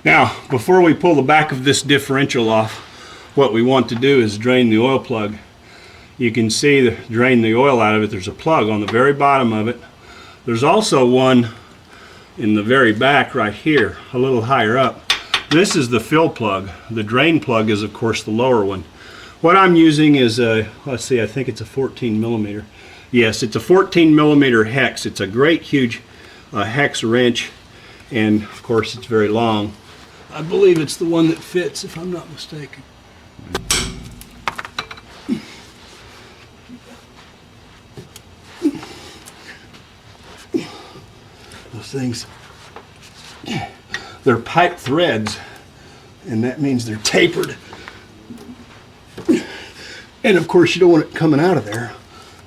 Now, before we pull the back of this differential off, what we want to do is drain the oil plug. You can see drain the oil out of it. There's a plug on the very bottom of it. There's also one in the very back right here, a little higher up. This is the fill plug. The drain plug is, of course, the lower one. What I'm using is a, let's see, I think it's a 14 millimeter. Yes, it's a 14 millimeter hex. It's a great huge hex wrench, and of course it's very long. I believe it's the one that fits, if I'm not mistaken. Those things, they're pipe threads, and that means they're tapered. And of course you don't want it coming out of there,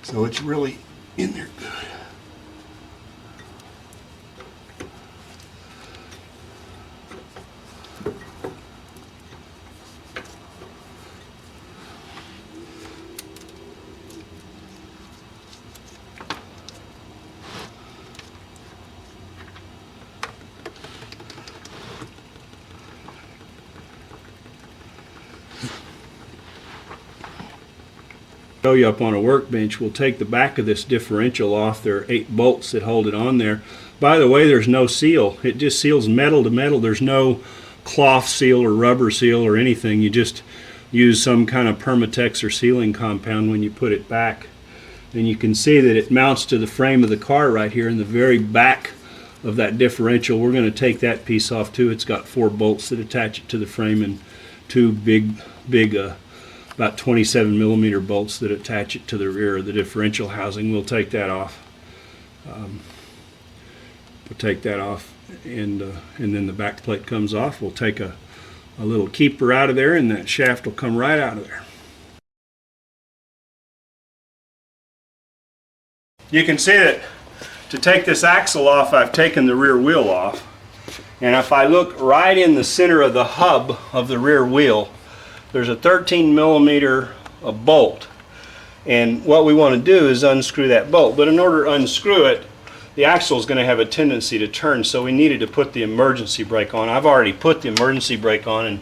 so it's really in there good. Show you up on a workbench. We'll take the back of this differential off. There are 8 bolts that hold it on there. By the way, there's no seal. It just seals metal to metal. There's no cloth seal or rubber seal or anything. You just use some kind of Permatex or sealing compound when you put it back. And you can see that it mounts to the frame of the car right here in the very back of that differential. We're going to take that piece off too. It's got 4 bolts that attach it to the frame and 2 big about 27 millimeter bolts that attach it to the rear of the differential housing. We'll take that off. And then the back plate comes off. We'll take a little keeper out of there, and that shaft will come right out of there. You can see that to take this axle off, I've taken the rear wheel off. And if I look right in the center of the hub of the rear wheel, there's a 13 millimeter bolt, and what we want to do is unscrew that bolt. But in order to unscrew it, the axle is going to have a tendency to turn, so we needed to put the emergency brake on. I've already put the emergency brake on, and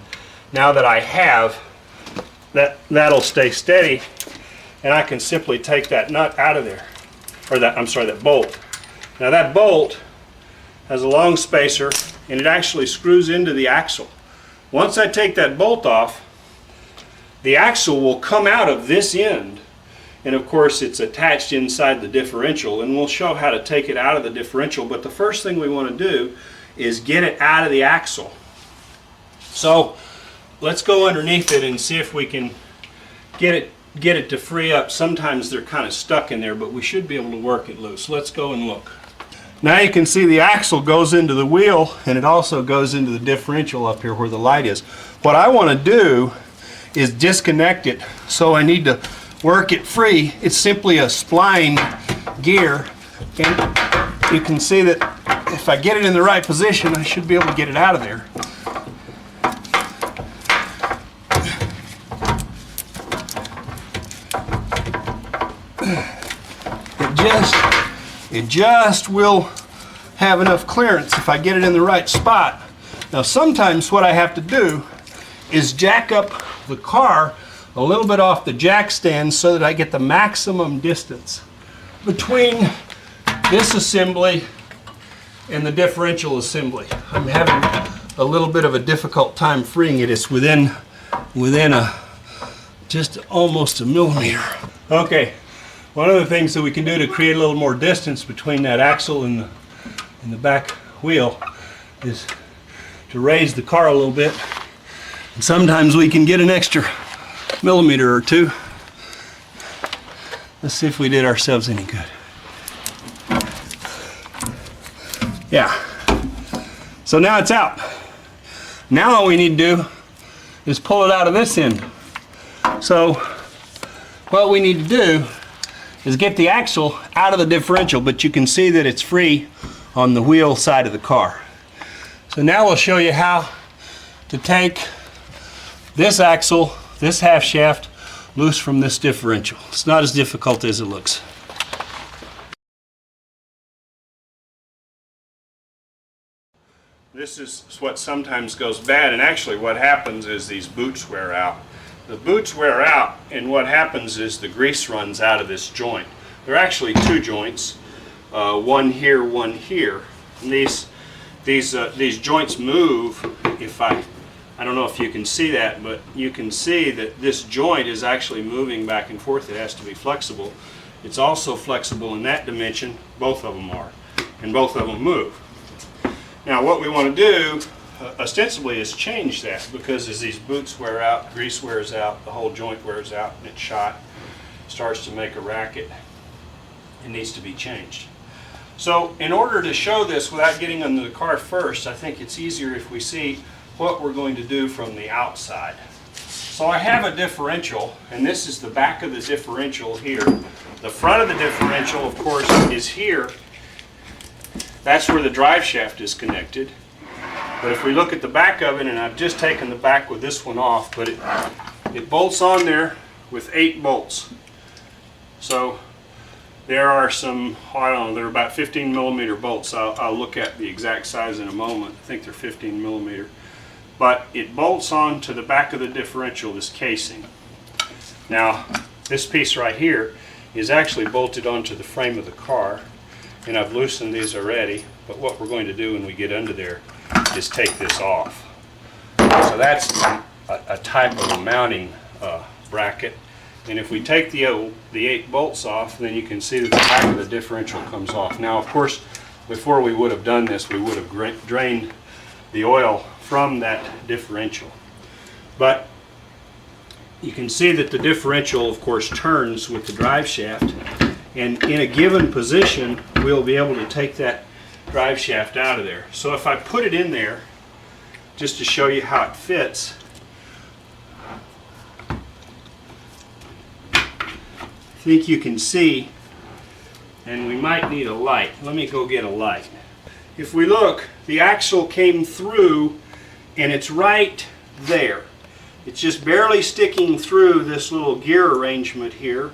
now that I have, that'll stay steady, and I can simply take that nut out of there, or that bolt. Now that bolt has a long spacer, and it actually screws into the axle. Once I take that bolt off, the axle will come out of this end, and of course it's attached inside the differential, and we'll show how to take it out of the differential. But the first thing we want to do is get it out of the axle. So let's go underneath it and see if we can get it to free up. Sometimes they're kind of stuck in there, but we should be able to work it loose. Let's go and look. Now you can see the axle goes into the wheel, and it also goes into the differential up here where the light is. What I want to do is disconnect it, so I need to work it free. It's simply a spline gear, and you can see that if I get it in the right position, I should be able to get it out of there. It just will have enough clearance if I get it in the right spot. Now sometimes what I have to do is jack up the car a little bit off the jack stand so that I get the maximum distance between this assembly and the differential assembly. I'm having a little bit of a difficult time freeing it. It's within just almost a millimeter. Okay, one of the things that we can do to create a little more distance between that axle and the back wheel is to raise the car a little bit. And sometimes we can get an extra millimeter or 2. Let's see if we did ourselves any good. Yeah. So now it's out. Now all we need to do is pull it out of this end. So what we need to do is get the axle out of the differential, but you can see that it's free on the wheel side of the car. So now we'll show you how to take this axle, this half shaft, loose from this differential. It's not as difficult as it looks. This is what sometimes goes bad, and actually what happens is these boots wear out. The boots wear out, and what happens is the grease runs out of this joint. There are actually two joints, one here, one here. And these joints move. If I don't know if you can see that, but you can see that this joint is actually moving back and forth. It has to be flexible. It's also flexible in that dimension. Both of them are, and both of them move. Now what we want to do ostensibly is change that, because as these boots wear out, grease wears out, the whole joint wears out, and it's shot, starts to make a racket. It needs to be changed. So in order to show this without getting under the car first, I think it's easier if we see what we're going to do from the outside. So I have a differential, and this is the back of the differential here. The front of the differential, of course, is here. That's where the drive shaft is connected. But if we look at the back of it, and I've just taken the back with this one off, but it bolts on there with 8 bolts. So there are some, I don't know, they're about 15 millimeter bolts. I'll look at the exact size in a moment. I think they're 15 millimeter. But it bolts on to the back of the differential, this casing. Now, this piece right here is actually bolted onto the frame of the car, and I've loosened these already. But what we're going to do when we get under there is take this off. So that's a type of a mounting bracket. And if we take the 8 bolts off, then you can see that the back of the differential comes off. Now, of course, before we would have done this, we would have drained the oil from that differential. But you can see that the differential, of course, turns with the drive shaft. And in a given position, we'll be able to take that drive shaft out of there. So if I put it in there, just to show you how it fits, I think you can see, and we might need a light. Let me go get a light. If we look, the axle came through, and it's right there. It's just barely sticking through this little gear arrangement here,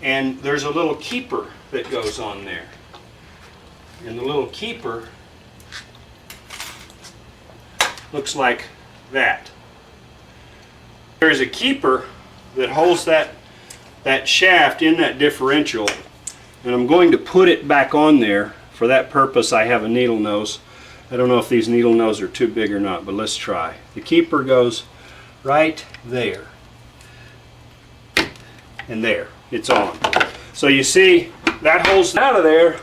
and there's a little keeper that goes on there. And the little keeper looks like that. There's a keeper that holds that shaft in that differential, and I'm going to put it back on there. For that purpose, I have a needle nose. I don't know if these needle noses are too big or not, but let's try. The keeper goes right there, and there, it's on. So you see, that holds it out of there.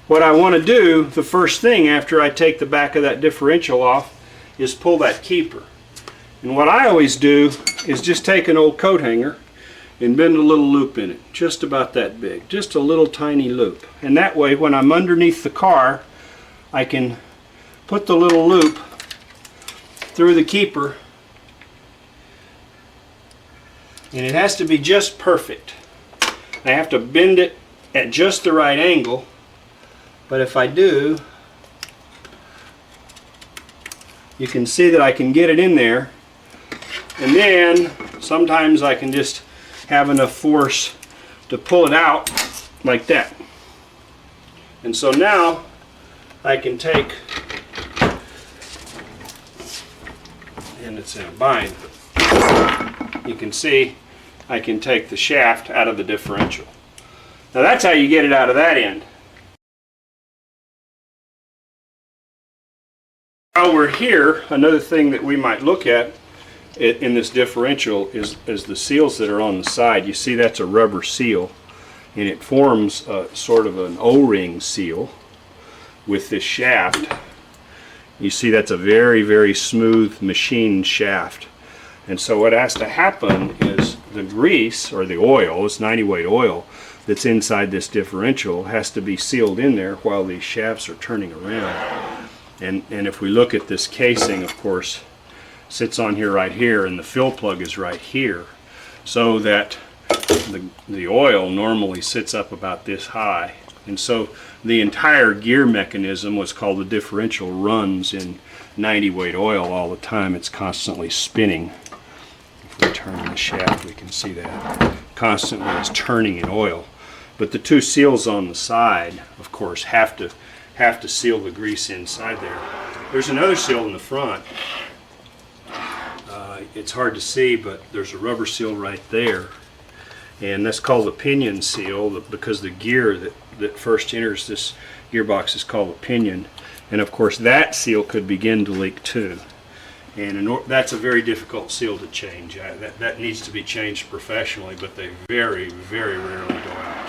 What I want to do, the first thing after I take the back of that differential off, is pull that keeper. And what I always do is just take an old coat hanger and bend a little loop in it, just about that big, just a little tiny loop. And that way, when I'm underneath the car, I can put the little loop through the keeper, and it has to be just perfect. I have to bend it at just the right angle, but if I do, you can see that I can get it in there, and then sometimes I can just have enough force to pull it out like that. And so now I can take, and it's in a bind, you can see I can take the shaft out of the differential. Now that's how you get it out of that end. While we're here, another thing that we might look at in this differential is the seals that are on the side. You see that's a rubber seal, and it forms sort of an O-ring seal with this shaft. You see that's a very, very smooth machined shaft. And so what has to happen is the grease, or the oil, it's 90 weight oil, that's inside this differential has to be sealed in there while these shafts are turning around. And if we look at this casing, of course, sits on here right here, and the fill plug is right here, so that the oil normally sits up about this high. And so the entire gear mechanism, what's called the differential, runs in 90 weight oil all the time. It's constantly spinning. If we turn the shaft, we can see that. Constantly it's turning in oil. But the two seals on the side, of course, have to have to seal the grease inside there. There's another seal in the front. It's hard to see, but there's a rubber seal right there, and that's called the pinion seal because the gear that first enters this gearbox is called a pinion, and of course that seal could begin to leak too, and that's a very difficult seal to change. That needs to be changed professionally, but they very, very rarely go out.